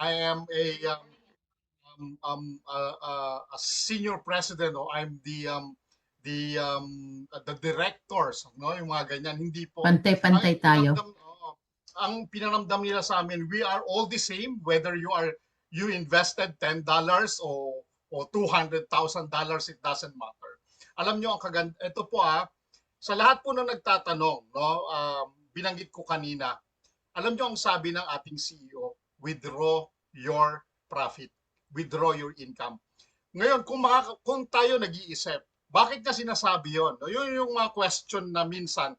I am a senior president o I'm the directors, no, yung mga ganyan. Hindi po. Ang Pantay-pantay tayo. pinaramdam, ang pinaramdam nila sa amin, we are all the same whether you invested $10 o $200,000, it doesn't matter. Alam nyo ang kaganda, ito po sa lahat po na nagtatanong, no, binanggit ko kanina, alam nyo ang sabi ng ating CEO, withdraw your profit, withdraw your income. Ngayon, kung tayo nag-iisip, bakit niya sinasabi yon? No, yun yung mga question na minsan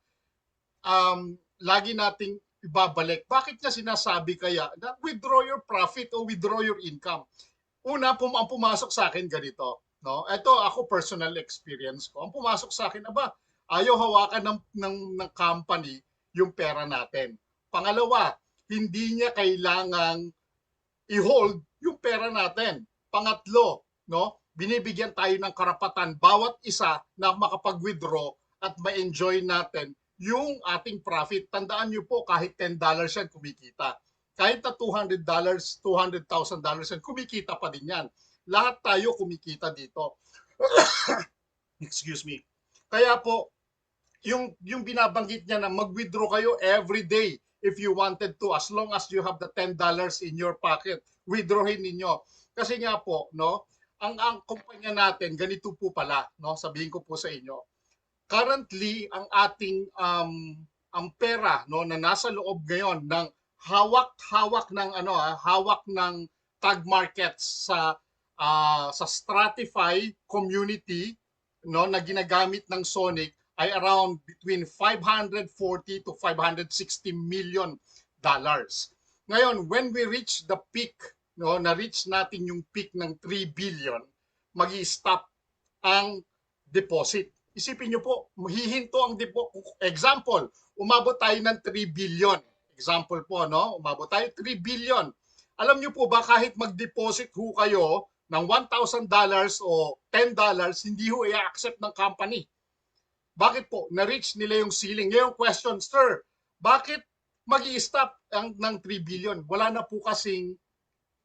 lagi nating ibabalik. Bakit niya sinasabi kaya na withdraw your profit o withdraw your income? Una, ang pumasok sa akin ganito. No? Ito ako personal experience ko. Ang pumasok sa akin, ayaw hawakan ng company yung pera natin. Pangalawa, hindi niya kailangang i-hold yung pera natin. Pangatlo, no, binibigyan tayo ng karapatan bawat isa na makapag-withdraw at ma-enjoy natin yung ating profit. Tandaan niyo po, kahit $10 yan kumikita. Kahit na $200, $200,000 yan, kumikita pa din yan. Lahat tayo kumikita dito. Excuse me. Kaya po, yung binabanggit niya na mag-withdraw kayo every day if you wanted to, as long as you have the $10 in your pocket, withdrawin ninyo. Kasi nga po, no, ang kumpanya natin, ganito po pala, no, sabihin ko po sa inyo. Currently, ang ating ang pera, no, na nasa loob ngayon ng hawak ng tag markets sa Stratify community, no, na ginagamit ng Sonic ay around between 540 to 560 million dollars. Ngayon, when we reach the peak, no, na-reach natin yung peak ng 3 billion, magi-stop ang deposit. Isipin nyo po, hihinto ang deposit. Example, umabot tayo ng 3 billion. Example po, no? Umabot tayo 3 billion. Alam nyo po ba, kahit mag-deposit ho kayo ng $1,000 o $10, hindi ho i-accept ng company. Bakit po? Na-reach nila yung ceiling. Ngayon question, sir, bakit mag-i-stop ng 3 billion? Wala na po kasing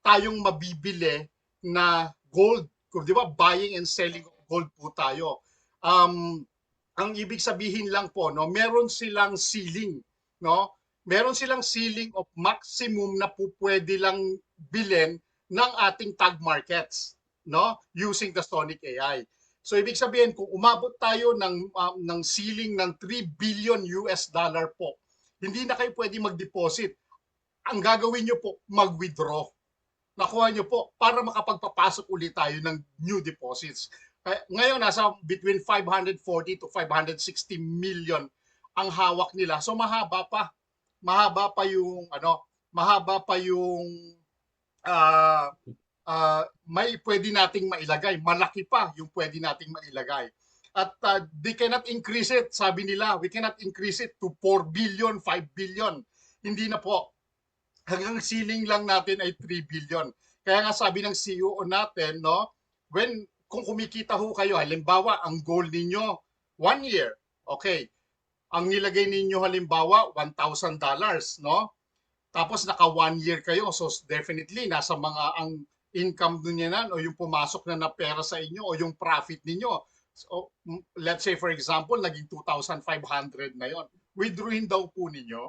tayong mabibili na gold. Di ba? Buying and selling gold po tayo. Ang ibig sabihin lang po, no, meron silang ceiling, no? Meron silang ceiling of maximum na po pwede lang bilhin ng ating tag markets, no? Using the Sonic AI. So ibig sabihin kung umabot tayo ng ceiling ng 3 billion US dollar po, hindi na kayo pwede mag-deposit. Ang gagawin nyo po, mag-withdraw. Nakuha nyo po para makapagpapasok ulit tayo ng new deposits. Ngayon nasa between 540 to 560 million ang hawak nila. So mahaba pa. Mahaba pa yung may pwede nating mailagay. Malaki pa yung pwede nating mailagay. At they cannot increase it. Sabi nila, we cannot increase it to 4 billion, 5 billion. Hindi na po. Hanggang ceiling lang natin ay 3 billion. Kaya nga sabi ng CEO natin, no, kung kumikita ho kayo, halimbawa, ang goal ninyo, 1 year, okay. Ang nilagay ninyo halimbawa, $1,000, no? Tapos naka 1 year kayo, so definitely nasa ang income dun yan o yung pumasok na pera sa inyo o yung profit ninyo. So, let's say for example, naging 2,500 na yon. Withdrawin daw po ninyo,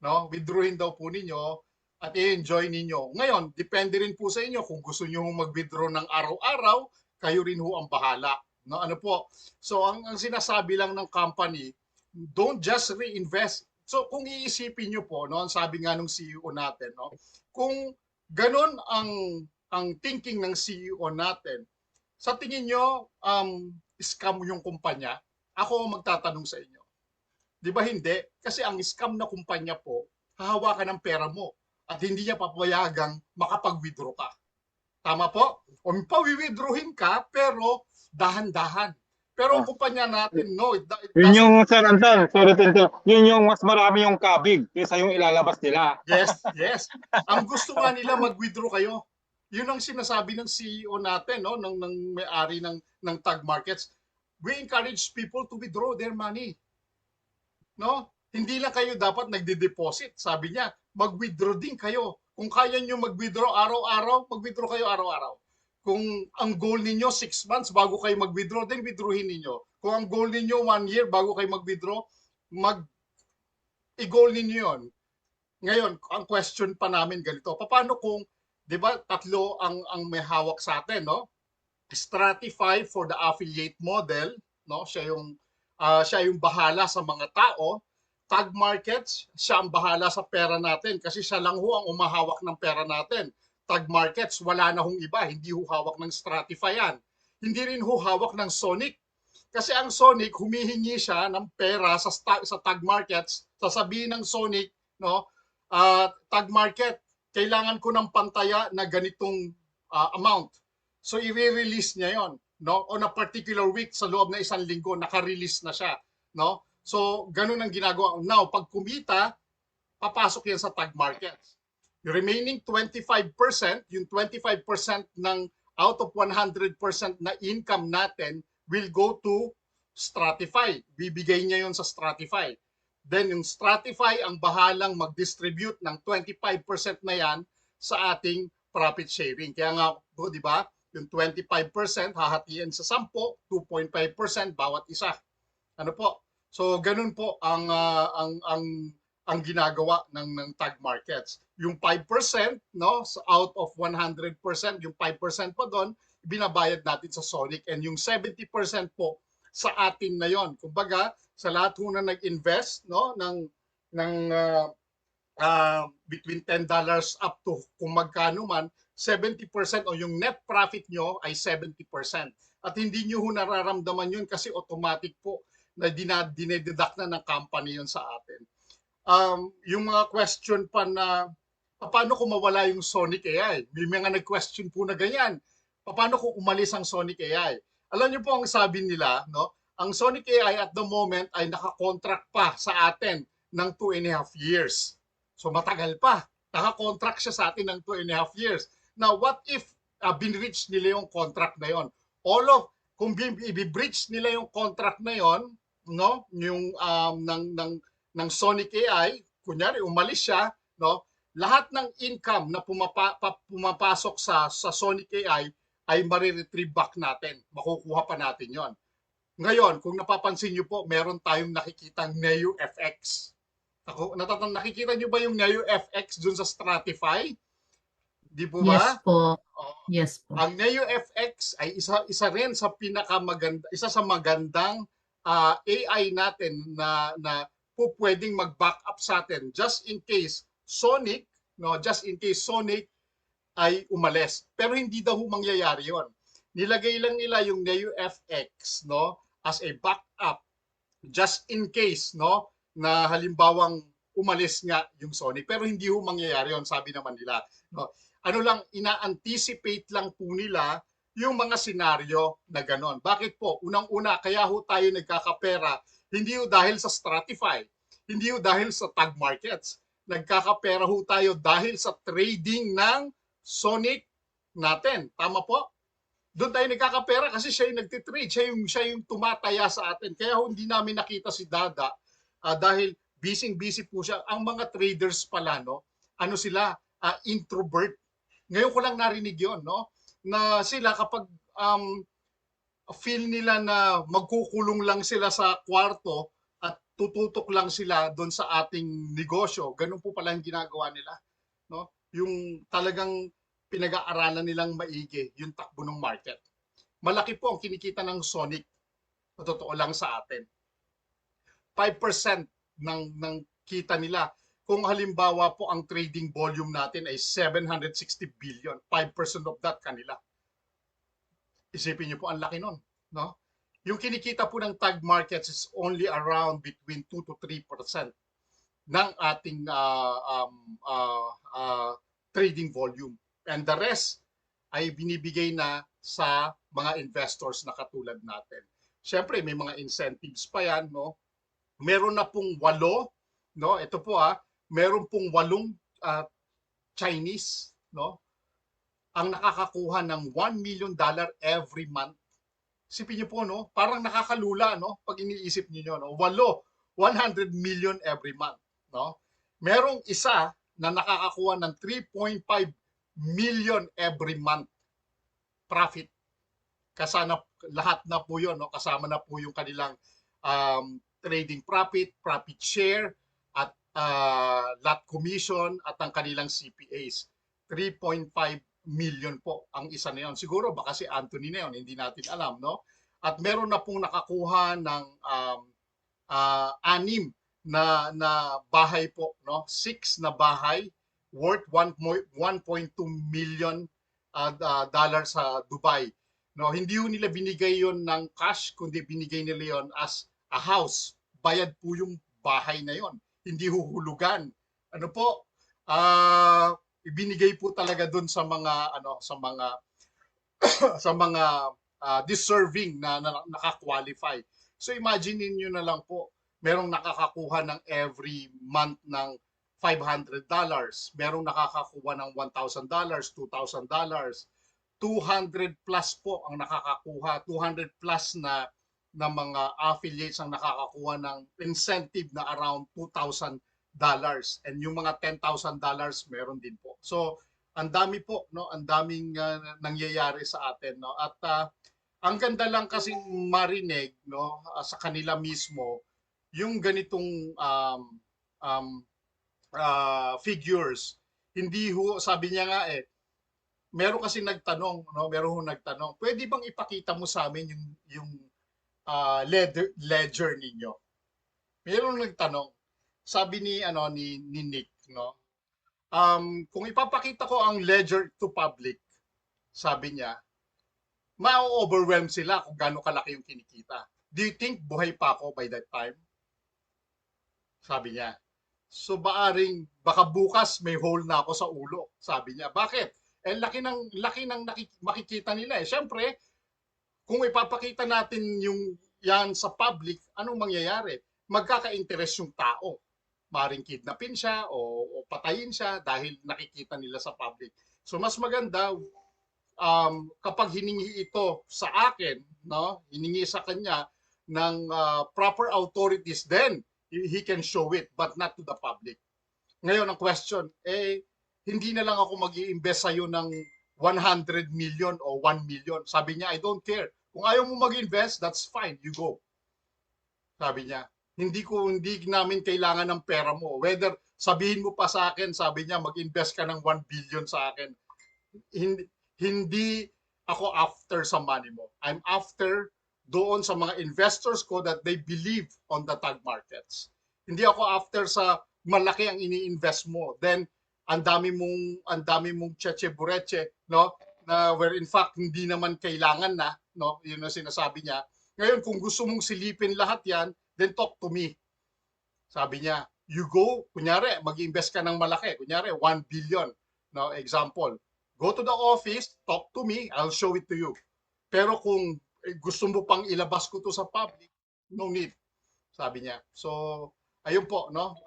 no? Withdrawin daw po ninyo at i-enjoy ninyo. Ngayon, depende rin po sa inyo kung gusto niyo mag-withdraw ng araw-araw, kayo rin ho ang bahala. No, ano po? So ang sinasabi lang ng company, don't just reinvest. So kung iisipin niyo po, no, ang sabi nga ng CEO natin, no, kung ganun ang thinking ng CEO natin, sa tingin niyo scam yung kumpanya? Ako ang magtatanong sa inyo. 'Di ba hindi? Kasi ang scam na kumpanya po, hahawakan ng pera mo at hindi niya papayagang makapag-withdraw ka. Tama po? O pawi-withdrawin ka pero dahan-dahan. Pero ang kumpanya natin, no, it Yun doesn't. yung, Sir Anton, sorry to interrupt. Yun yung mas marami yung kabig kaysa yung ilalabas nila. Yes, yes. Ang gusto nga nila mag-withdraw kayo. Yun ang sinasabi ng CEO natin, no, ng may-ari ng tag markets. We encourage people to withdraw their money. No? Hindi lang kayo dapat nagde-deposit. Sabi niya, mag-withdraw din kayo. Kung kaya nyo mag-withdraw araw-araw, mag-withdraw kayo araw-araw. Kung ang goal ninyo 6 months bago kayo mag-withdraw, then withdrawin ninyo. Kung ang goal ninyo 1 year bago kayo mag-withdraw, i-goal ninyo yon. Ngayon, ang question pa namin ganito, paano kung, di ba, tatlo ang may hawak sa atin, no? Stratify for the affiliate model, no? Siya yung bahala sa mga tao. Tag markets, siya ang bahala sa pera natin kasi siya lang ho ang umahawak ng pera natin. Tag markets, wala na hong iba, hindi ho hawak ng Stratify yan. Hindi rin ho hawak ng Sonic. Kasi ang Sonic, humihingi siya ng pera sa tag markets, sasabihin ng Sonic, no, tag market, kailangan ko ng pantaya na ganitong amount. So i-release niya yon, no? On a particular week sa loob ng isang linggo naka-release na siya, no? So ganun ang ginagawa. Now, pag kumita, papasok yan sa tag markets. Yung remaining 25%, yung 25% ng out of 100% na income natin will go to Stratify. Bibigay niya yon sa Stratify. Then yung Stratify ang bahalang mag-distribute ng 25% na yan sa ating profit sharing. Kaya nga, di ba, yung 25% hahatiin sa 10, 2.5% bawat isa. Ano po? So ganun po ang ginagawa ng tag markets. Yung 5%, no, out of 100%, yung 5% pa doon binabayad natin sa Sonic, and yung 70% po sa atin na yon. Kumbaga, sa lahat ho na nag-invest, no, ng between $10 up to kung magkano man, 70% o yung net profit nyo ay 70%. At hindi nyo ho nararamdaman yun kasi automatic po na dinededuct na ng company yun sa atin. Yung mga question pa na paano kung mawala yung Sonic AI? May mga nag-question po na ganyan. Paano kung umalis ang Sonic AI? Alam niyo po ang sabi nila, no? Ang Sonic AI at the moment ay nakakontract pa sa atin ng 2.5 years. So matagal pa. Nakakontract siya sa atin ng 2.5 years. Now, what if binreach nila yung contract na yon? Kung i-breach nila yung contract na yon, no, yung ng Sonic AI, kunyari umalis siya, no, lahat ng income na pumapasok sa Sonic AI ay mariretrieve back natin. Makukuha pa natin yon. Ngayon, kung napapansin nyo po, meron tayong nakikitang Neo FX. Nakikita nyo ba yung Neo FX dun sa Stratify? Di po ba? Yes po. Yes po. Ang Neo FX ay isa rin sa isa sa magandang AI natin na po pwedeng mag-back up sa atin just in case Sonic ay umalis. Pero hindi daw mangyayari 'yon. Nilagay lang nila yung Neo FX, no, as a backup just in case, no, na halimbawang umalis nga yung Sonic, pero hindi ho mangyayari 'yon, sabi naman nila, no. Ano lang, ina-anticipate lang po nila yung mga senaryo na ganon. Bakit po? Unang-una, kaya ho tayo nagkakapera, hindi ho dahil sa Stratify, hindi ho dahil sa tag markets. Nagkakapera ho tayo dahil sa trading ng Sonic natin. Tama po? Doon tayo nagkakapera kasi siya yung nagtitrade, siya yung tumataya sa atin. Kaya hindi namin nakita si Dada dahil busy po siya. Ang mga traders pala, no, ano sila, introvert. Ngayon ko lang narinig yon, no, na sila kapag feel nila na magkukulong lang sila sa kwarto at tututok lang sila doon sa ating negosyo, ganun po pala yung ginagawa nila, no? Yung talagang pinag-aaralan nilang maigi yung takbo ng market. Malaki po ang kinikita ng Sonic, totoo lang sa atin. 5% ng kita nila. Kung halimbawa po ang trading volume natin ay 760 billion, 5% of that kanila. Isipin niyo po, ang laki nun, no? Yung kinikita po ng tag markets is only around between 2 to 3% ng ating trading volume. And the rest ay binibigay na sa mga investors na katulad natin. Siyempre, may mga incentives pa yan, no? Meron na pong 8, no? Ito po meron pong 8 Chinese, no, ang nakakakuha ng $1 million every month. Isipin niyo po, no, parang nakakalula, no, pag iniisip niyo, no, 100 million every month, no. Merong isa na nakakakuha ng 3.5 million every month profit. Kasama lahat na po yun, no? Kasama na po yung kanilang trading profit, profit share, at lot commission, at ang kanilang CPAs. 3.5 million po ang isa na yun. Siguro baka si Anthony na yun, hindi natin alam, no? At meron na pong nakakuha ng 6 na bahay po, no? 6 na bahay worth 1.2 million dollars sa Dubai. No, hindi ho nila binigay yon ng cash, kundi binigay nila yon as a house. Bayad po yung bahay na yon, hindi huhulugan. Ano po? Ibinigay po talaga doon sa mga sa mga deserving na naka-qualify. So imagine niyo na lang po, merong nakakakuha ng every month ng $500, merong nakakakuha ng $1,000, $2,000, 200 plus po ang nakakakuha, 200 plus na mga affiliates ang nakakakuha ng incentive na around $2,000, and yung mga $10,000 meron din po. So ang dami po, no, ang daming nangyayari sa atin, no. At ang ganda lang kasi marinig, no, sa kanila mismo yung ganitong figures. Hindi ho, sabi niya nga meron kasi nagtanong, no, pwede bang ipakita mo sa amin yung ledger ninyo? Meron nagtanong. Sabi ni Nick, no, kung ipapakita ko ang ledger to public, sabi niya, ma-overwhelm sila kung gaano kalaki yung kinikita. Do you think buhay pa ako by that time? Sabi niya. So baka bukas may hole na ako sa ulo, sabi niya. Bakit? Laki ng makikita nila. Siyempre, kung ipapakita natin yan sa public, anong mangyayari? Magkaka-interest yung tao. Maring kidnapin siya o patayin siya dahil nakikita nila sa public. So mas maganda kapag hiningi ito sa akin, no, hiningi sa kanya ng proper authorities, then he can show it, but not to the public. Ngayon ang question, hindi na lang ako mag-i-invest sa'yo ng 100 million o 1 million. Sabi niya, I don't care. Kung ayaw mo mag-invest, that's fine. You go. Sabi niya, hindi namin kailangan ng pera mo. Whether sabihin mo pa sa akin, sabi niya, mag-invest ka ng 1 billion sa akin. Hindi ako after sa money mo. I'm after doon sa mga investors ko that they believe on the tag markets. Hindi ako after sa malaki ang ini-invest mo. Then ang dami mong cheche-bureche, no, na where in fact hindi naman kailangan na, no, yun ang sinasabi niya. Ngayon kung gusto mong silipin lahat yan, then talk to me. Sabi niya, you go, kunyari mag-invest ka ng malaki, kunyari 1 billion, no, example. Go to the office, talk to me, I'll show it to you. Pero kung gusto mo pang ilabas ko to sa public, no need, sabi niya. So ayun po, no.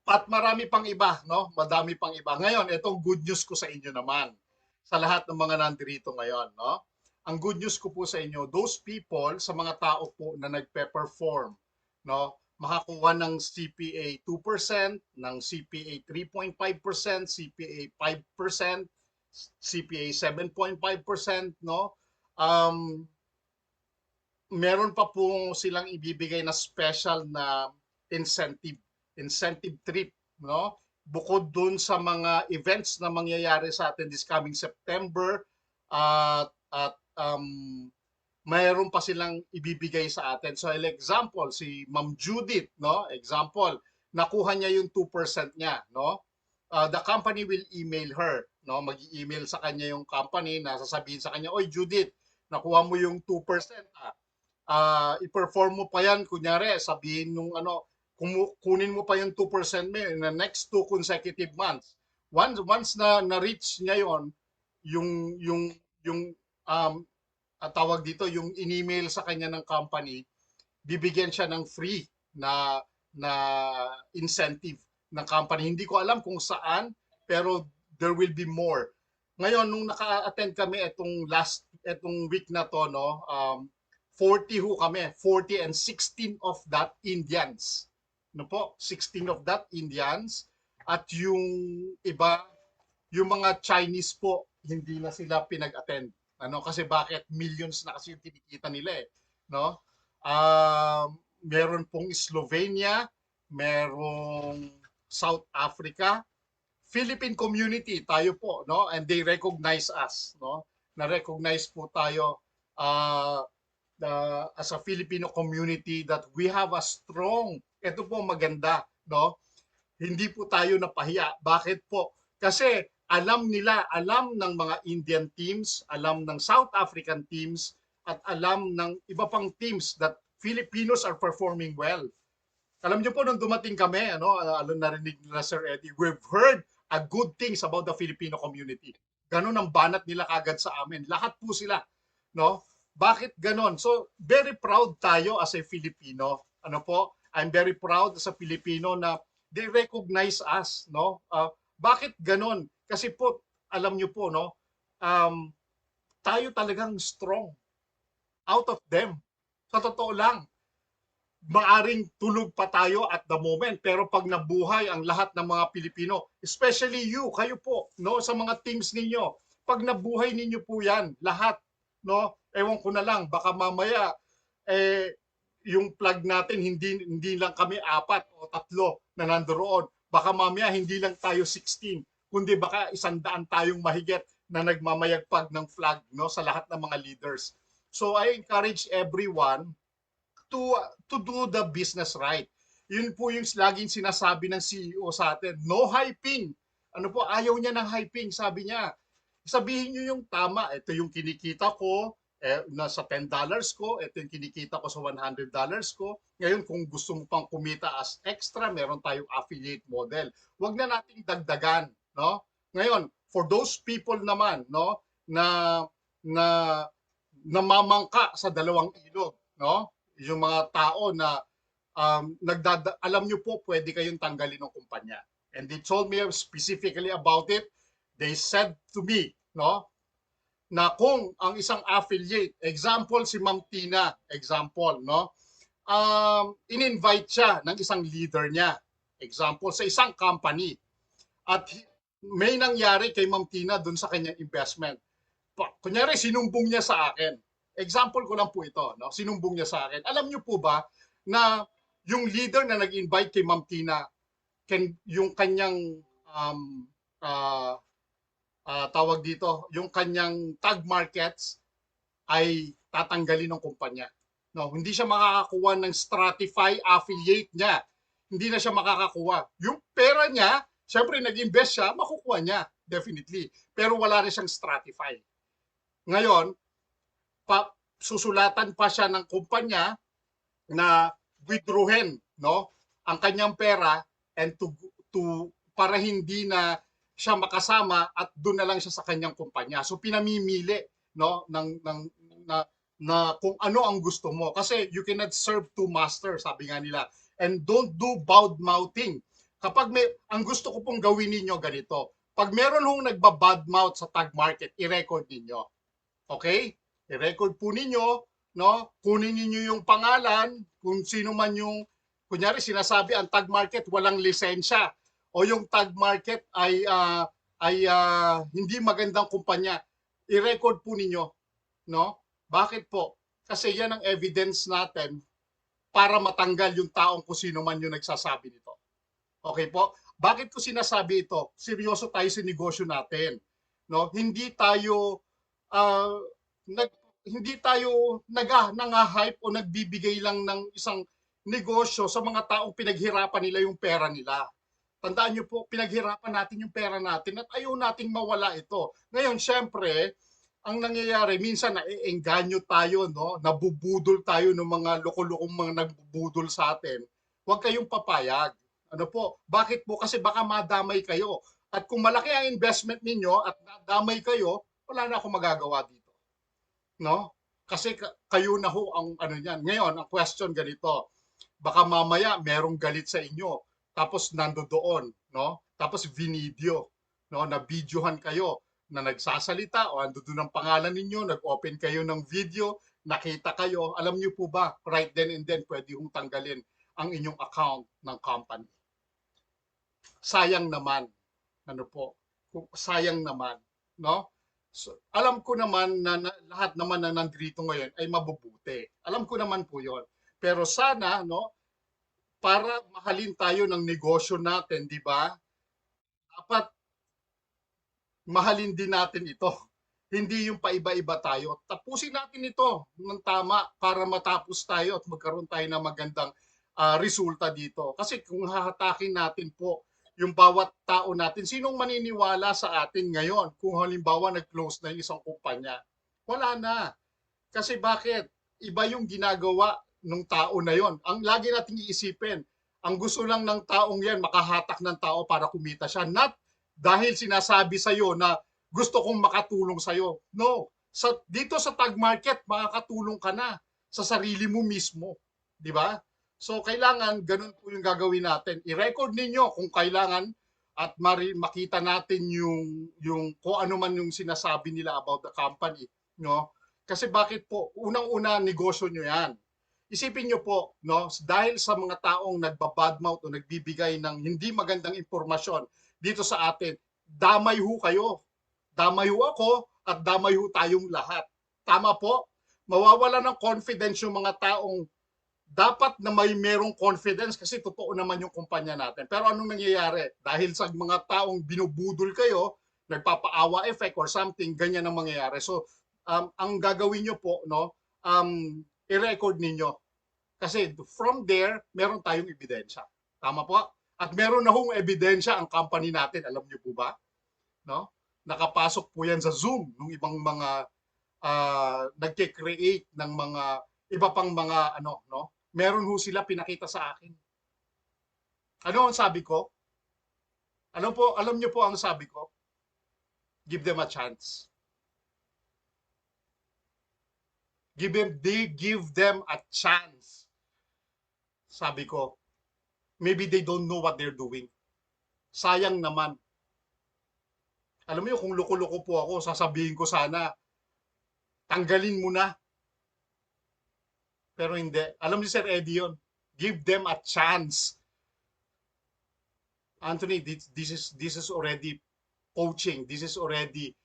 At marami pang iba, no? Madami pang iba. Ngayon, itong good news ko sa inyo naman, sa lahat ng mga nandito ngayon, no? Ang good news ko po sa inyo, those people, sa mga tao po na nagpe-perform, no? Makakuha ng CPA 2%, ng CPA 3.5%, CPA 5%, CPA 7.5%, no? Meron pa po silang ibibigay na special na incentive trip, no? Bukod dun sa mga events na mangyayari sa atin this coming September, at mayroon pa silang ibibigay sa atin. So example, si Ma'am Judith, no? Example, nakuha niya yung 2% niya, no? The company will email her, no? Mag-email sa kanya yung company na sasabihin sa kanya, "Oy Judith, nakuha mo yung 2%. I-perform mo pa yan, kunyari, sabihin nung kunin mo pa yung 2% mo in the next 2 consecutive months." Once na na-reach niya yung tawag dito, yung in-email sa kanya ng company, bibigyan siya ng free na incentive ng company. Hindi ko alam kung saan, pero there will be more. Ngayon, nung naka-attend kami etong week na to, no, 40 ho kami, 40 and 16 of that Indians. No po, 16 of that Indians. at yung iba, yung mga Chinese po, hindi na sila pinag-attend. Ano, kasi bakit? Millions na kasi yung kinikita nila eh. No? Meron pong Slovenia, merong South Africa, Philippine community tayo po, no? And they recognize us, no? Na-recognize po tayo uh, as a Filipino community that we have a strong, ito po maganda, no? Hindi po tayo napahiya. Bakit po? Kasi alam nila, alam ng mga Indian teams, alam ng South African teams, at alam ng iba pang teams that Filipinos are performing well. Alam niyo po, nung dumating kami, narinig nila Sir Eddie, we've heard a good things about the Filipino community. Ganon ang banat nila kagad sa amin. Lahat po sila. No? Bakit ganon? So, very proud tayo as a Filipino. Ano po? I'm very proud as a Filipino na they recognize us. No? Bakit ganon? Kasi po, alam niyo po, no? Tayo talagang strong. Out of them. Sa totoo lang, maaring tulog pa tayo at the moment, pero pag nabuhay ang lahat ng mga Pilipino, especially you, kayo po, no, sa mga teams ninyo, pag nabuhay ninyo po yan, lahat, no, ewan ko na lang, baka mamaya, yung plug natin, hindi lang kami 4 o 3 na nandoon, baka mamaya hindi lang tayo 16, kundi baka 100 tayong mahigit na nagmamayagpag ng flag, no, sa lahat ng mga leaders. So I encourage everyone to do the business right. Yun po yung laging sinasabi ng CEO sa atin, no hyping. Ano po, ayaw niya ng hyping, sabi niya. Sabihin niyo yung tama, ito yung kinikita ko, nasa $10 ko, ito yung kinikita ko sa $100 ko. Ngayon, kung gusto mo pang kumita as extra, meron tayong affiliate model. Huwag na nating dagdagan, no? Ngayon, for those people naman, no, na namamangka sa dalawang ilog, no? Yung mga tao na alam nyo po, pwede kayong tanggalin ng kumpanya. And they told me specifically about it. They said to me, no, na kung ang isang affiliate, example si Ma'am Tina, example, no, in-invite siya ng isang leader niya, example, sa isang company. At may nangyari kay Ma'am Tina dun sa kanyang investment. Kunyari, sinumbong niya sa akin. Example ko lang po ito, no? Sinumbong niya sa akin. Alam niyo po ba na yung leader na nag-invite kay Ma'am Tina, yung kanyang tawag dito, yung kanyang tag markets ay tatanggalin ng kumpanya. No, hindi siya makakakuha ng Stratify affiliate niya. Hindi na siya makakakuha. Yung pera niya, syempre nag-invest siya, makukuha niya, definitely. Pero wala rin siyang Stratify. Ngayon, susulatan pa siya ng kumpanya na withdrawin, no, ang kanyang pera and to para hindi na siya makasama at doon na lang siya sa kanyang kumpanya. So pinamimili, no, na kung ano ang gusto mo, kasi you cannot serve two masters, sabi nga nila. And don't do bad mouthing. Kapag ang gusto ko pong gawin ninyo ganito, pag meron hong nagba-bad mouth sa tag market, i-record ninyo. Okay? I-record po ninyo, no? Kunin niyo yung pangalan, kung sino man yung, kunyari sinasabi ang tag market walang lisensya o yung tag market ay hindi magandang kumpanya. I-record po ninyo, no? Bakit po? Kasi yan ang evidence natin para matanggal yung taong kung sino man yung nagsasabi nito. Okay po? Bakit ko sinasabi ito? Seryoso tayo sa negosyo natin, no? Hindi tayo nang-hype o nagbibigay lang ng isang negosyo sa mga taong pinaghirapan nila yung pera nila. Tandaan niyo po, pinaghirapan natin yung pera natin at ayaw nating mawala ito. Ngayon, syempre, ang nangyayari, minsan na-engganyo tayo, no? Nabubudol tayo ng mga loko-lokong mga nagbubudol sa atin. Huwag kayong papayag. Ano po? Bakit po? Kasi baka madamay kayo. At kung malaki ang investment ninyo at nadamay kayo, wala na akong magagawa dito. No? Kasi kayo na ho ang ano niyan. Ngayon, ang question ganito. Baka mamaya merong galit sa inyo. Tapos nandoon, no? Tapos video, no? Na videohan kayo na nagsasalita o andoon ang pangalan ninyo, nag-open kayo ng video, nakita kayo. Alam niyo po ba, right then and then pwede hong tanggalin ang inyong account ng company. sayang naman. Ano po? Sayang naman, no? So, alam ko naman na lahat naman na nandito ngayon ay mabubuti. Alam ko naman po 'yon. Pero sana, no, para mahalin tayo ng negosyo natin, di ba? Dapat mahalin din natin ito. Hindi yung paiba-iba tayo. Tapusin natin ito ng tama para matapos tayo at magkaroon tayo ng magandang resulta dito. Kasi kung hahatakin natin po yung bawat tao natin, sinong maniniwala sa atin ngayon kung halimbawa nag-close na yung isang kumpanya? Wala na. Kasi bakit? Iba yung ginagawa ng tao na yon. Ang lagi nating iisipin, ang gusto lang ng taong yan, makahatak ng tao para kumita siya. Not dahil sinasabi sa'yo na gusto kong makatulong sa'yo. No. Dito sa tag market, makakatulong ka na sa sarili mo mismo. Di ba? So, kailangan ganun po yung gagawin natin. I-record ninyo kung kailangan at makita natin yung kung ano man yung sinasabi nila about the company. No? Kasi bakit po? Unang-una, negosyo nyo yan. Isipin nyo po, no, dahil sa mga taong nagbabadmouth o nagbibigay ng hindi magandang impormasyon dito sa atin, damay ho kayo. Damay ho ako at damay ho tayong lahat. Tama po? Mawawala ng confidence yung mga taong dapat na merong confidence kasi totoo naman yung kumpanya natin. Pero anong nangyayari? Dahil sa mga taong binubudol kayo, nagpapaawa effect or something, ganyan ang mangyayari. So, ang gagawin nyo po, no, i-record ninyo. Kasi from there, meron tayong ebidensya. Tama po? At meron na hong ebidensya ang company natin. Alam nyo po ba? No? Nakapasok po yan sa Zoom ng ibang mga nagke-create ng mga iba pang mga ano, no? Meron ho sila pinakita sa akin. Ano ang sabi ko? Alam nyo po ang sabi ko? Give them a chance. Give them a chance. Sabi ko, maybe they don't know what they're doing. Sayang naman. Alam mo yun, kung loko-loko po ako, sasabihin ko sana, tanggalin mo na. Pero hindi. Alam ni Sir Eddie yun. Give them a chance. Anthony, this is already poaching. This is already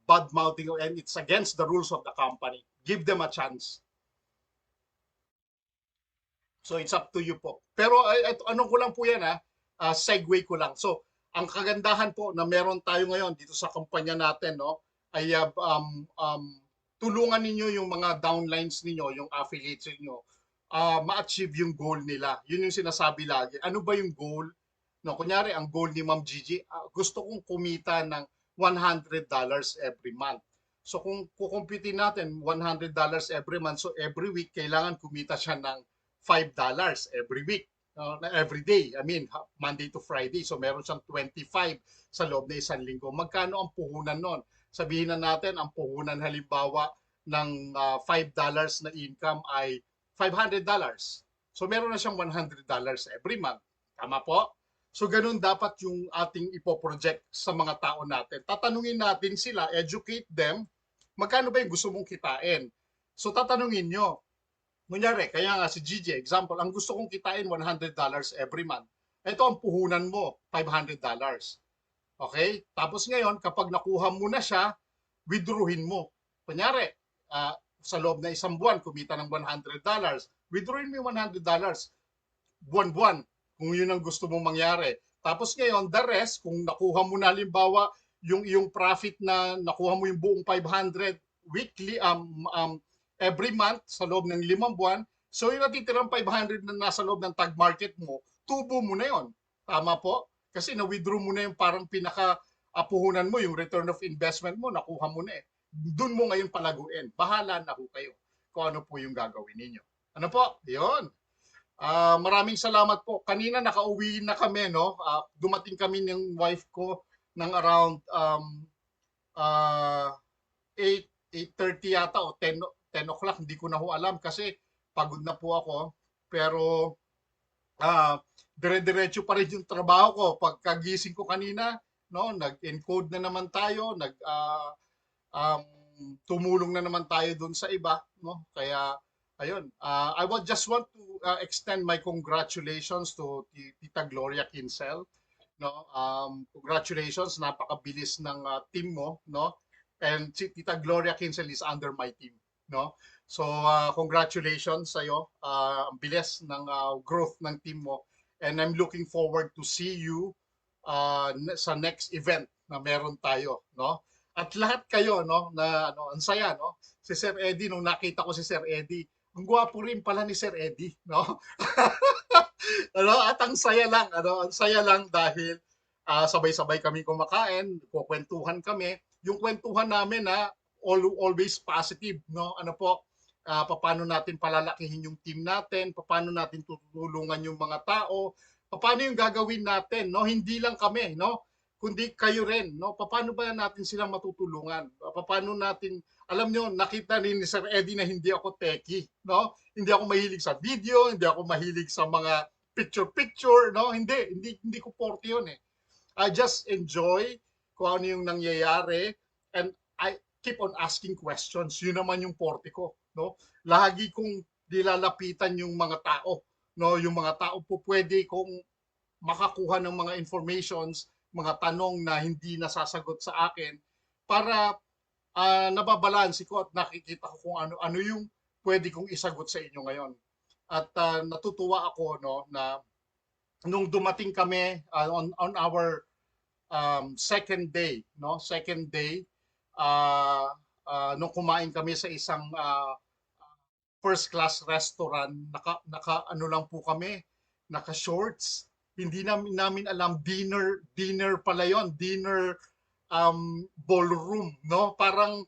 bad mouthing and it's against the rules of the company. Give them a chance. So it's up to you po. Pero anong ko lang po yan segue ko lang. So ang kagandahan po na meron tayo ngayon dito sa kumpanya natin, no, ay tulungan ninyo yung mga downlines ninyo, yung affiliates ninyo, ma-achieve yung goal nila. Yun yung sinasabi lagi. Ano ba yung goal? No, kunyari, ang goal ni Ma'am Gigi, gusto kong kumita ng $100 every month. So kung kukumpitin natin $100 every month, so every week kailangan kumita siya ng $5 every week. Every day, I mean, Monday to Friday. So meron siyang 25 sa loob na isang linggo. Magkano ang puhunan nun? Sabihin na natin, ang puhunan halimbawa ng $5 na income ay $500. So meron na siyang $100 every month. Tama po? So ganun dapat yung ating ipoproject sa mga tao natin. Tatanungin natin sila, educate them, magkano ba yung gusto mong kitain? So tatanungin nyo. Kunyari, kaya nga si Gigi, example, ang gusto kong kitain $100 every month. Ito ang puhunan mo, $500. Okay? Tapos ngayon, kapag nakuha mo na siya, withdrawin mo. Kunyari, sa loob na isang buwan, kumita ng $100. Withdrawin mo yung $100. Buwan-buwan, kung yun ang gusto mong mangyari. Tapos ngayon, the rest, kung nakuha mo na halimbawa, yung profit na nakuha mo yung buong 500 weekly, every month sa loob ng 5 buwan, so yung natitirang 500 na nasa loob ng tag market mo, tubo mo na yon. Tama po? Kasi na-withdraw mo na yung parang pinaka-apuhunan mo, yung return of investment mo, nakuha mo na eh. Doon mo ngayon palaguin. Bahala na ho kayo kung ano po yung gagawin ninyo. Ano po? Yun. Maraming salamat po. Kanina nakauwi na kami, no? Dumating kami ng wife ko ng around 8:30 yata o 10 o'clock, hindi ko na ho alam kasi pagod na po ako. Pero dire-diretso pa rin yung trabaho ko. Pagkagising ko kanina, no, nag-encode na naman tayo, tumulong na naman tayo doon sa iba, no? Kaya ayun, I would just want to extend my congratulations to Tita Gloria Kinsel, no? Congratulations, napakabilis ng team mo, no? And si Tita Gloria Kinsel is under my team, no? So congratulations sa iyo. Ang bilis ng growth ng team mo, and I'm looking forward to see you sa next event na meron tayo, no? At lahat kayo, no, na ano, ang saya, no? Si Sir Eddie, nung nakita ko si Sir Eddie, ang gwapo rin pala ni Sir Eddie, no? Ano, at ang saya lang, ano, ang saya lang dahil sabay-sabay kami kumakain, kukwentuhan kami. Yung kwentuhan namin na always positive, no? Ano po, paano natin palalakihin yung team natin, paano natin tutulungan yung mga tao, paano yung gagawin natin, no? Hindi lang kami, no? Kundi kayo rin, no? Paano ba natin silang matutulungan? Paano natin, alam nyo, nakita ni Sir Eddie na hindi ako techie, no? Hindi ako mahilig sa video, hindi ako mahilig sa mga picture-picture, no? Hindi ko forte yun eh. I just enjoy kung ano yung nangyayari, and I keep on asking questions. Yun naman yung forte ko, no? Lagi kong dilalapitan yung mga tao, no? Yung mga tao po pwede kong makakuha ng mga informations, mga tanong na hindi nasasagot sa akin para nababalansi ko at nakikita ko kung ano yung pwede kong isagot sa inyo ngayon. At natutuwa ako, no, na nung dumating kami on our second day, no, nung kumain kami sa isang first class restaurant, naka ano lang po kami, naka shorts. Hindi namin alam, dinner pala yon, dinner ballroom, no? Parang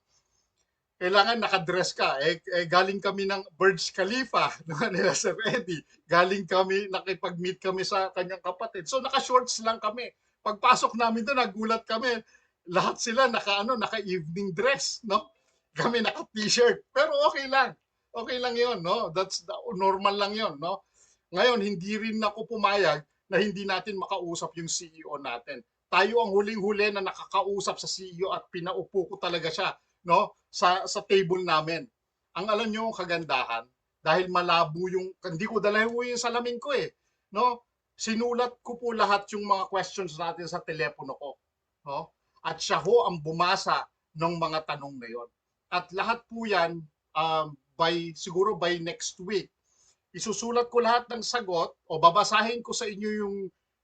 kailangan nakadress ka. Galing kami ng Burj Khalifa, nila Sir Eddie. Galing kami, nakipag-meet kami sa kanyang kapatid. So naka-shorts lang kami. Pagpasok namin doon, nagulat kami. Lahat sila naka-evening dress, no? Kami naka-t-shirt. Pero okay lang. Okay lang 'yon, no? That's normal lang 'yon, no? Ngayon, hindi rin ako pumayag na hindi natin makausap yung CEO natin. Tayo ang huling-huli na nakakausap sa CEO at pinaupo ko talaga siya, no, sa table namin. Ang alam niyo yung kagandahan, dahil malabo yung, hindi ko dala yung salamin ko eh, no? Sinulat ko po lahat yung mga questions natin sa telepono ko, no? At siya ho ang bumasa ng mga tanong na yon. At lahat po yan, siguro by next week, isusulat ko lahat ng sagot o babasahin ko sa inyo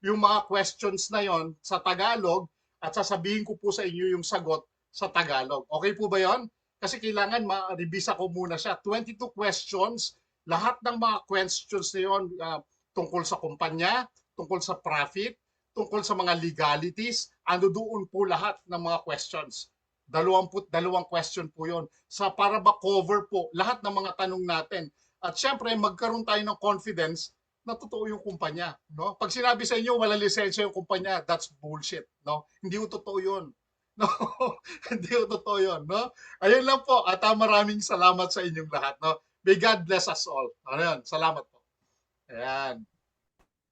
yung mga questions na yon sa Tagalog at sasabihin ko po sa inyo yung sagot sa Tagalog. Okay po ba yon? Kasi kailangan ma-revisa ko muna siya. 22 questions, lahat ng mga questions na yon tungkol sa kumpanya, tungkol sa profit, tungkol sa mga legalities, ando doon po lahat ng mga questions. 22 question po yon. Para ba-cover po lahat ng mga tanong natin. At syempre, magkaroon tayo ng confidence na totoo yung kumpanya, no? Pag sinabi sa inyo walang lisensya yung kumpanya, that's bullshit, no? Hindi ko totoo 'yun. No? Hindi ko totoo 'yun, no? Ayun lang po. At maraming salamat sa inyong lahat, no? May God bless us all. Ano 'yan? Salamat po. Ayan.